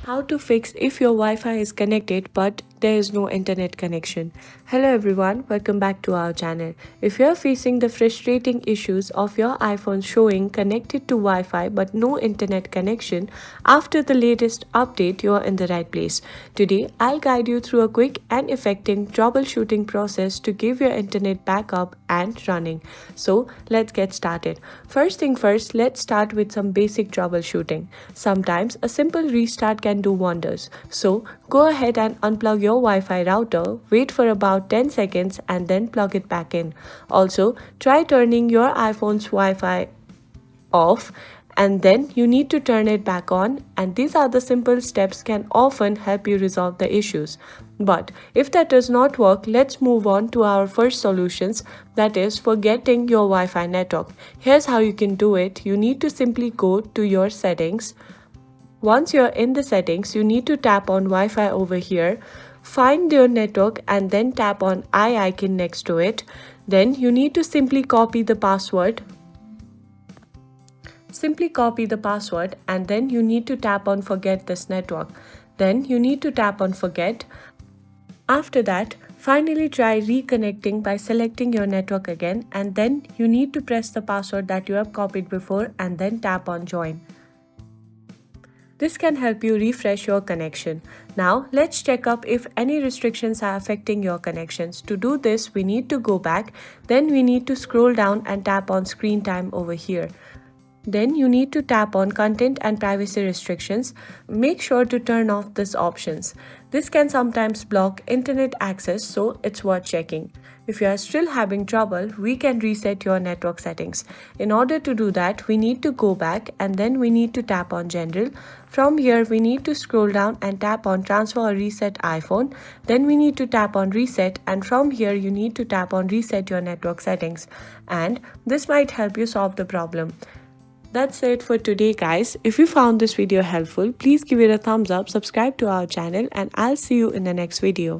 How to fix if your Wi-Fi is connected but there is no internet connection. Hello everyone, welcome back to our channel. If you are facing the frustrating issues of your iPhone showing connected to Wi-Fi but no internet connection, after the latest update you are in the right place. Today I'll guide you through a quick and effective troubleshooting process to give your internet backup and running. So let's get started. First thing first, let's start with some basic troubleshooting. Sometimes a simple restart can do wonders. So go ahead and unplug your Wi-Fi router, wait for about 10 seconds and then plug it back in. Also, try turning your iPhone's Wi-Fi off and then you need to turn it back on, and these are the simple steps can often help you resolve the issues. But if that does not work, let's move on to our first solutions, that is forgetting your Wi-Fi network. Here's how you can do it. You need to simply go to your settings. Once you're in the settings, you need to tap on Wi-Fi over here. Find your network and then tap on I icon next to it. Then you need to simply copy the password. Simply copy the password and then you need to tap on forget this network. Then you need to tap on forget. After that, finally try reconnecting by selecting your network again, and then you need to press the password that you have copied before and then tap on join. This can help you refresh your connection. Now let's check up if any restrictions are affecting your connections. To do this, we need to go back, then we need to scroll down and tap on screen time over here. Then you need to tap on content and privacy restrictions. Make sure to turn off these options. This can sometimes block internet access, so it's worth checking. If you are still having trouble, we can reset your network settings. In order to do that, we need to go back and then we need to tap on general. From here, we need to scroll down and tap on transfer or reset iPhone. Then we need to tap on reset, and from here you need to tap on reset your network settings. And this might help you solve the problem. That's it for today, guys. If you found this video helpful, please give it a thumbs up, subscribe to our channel, and I'll see you in the next video.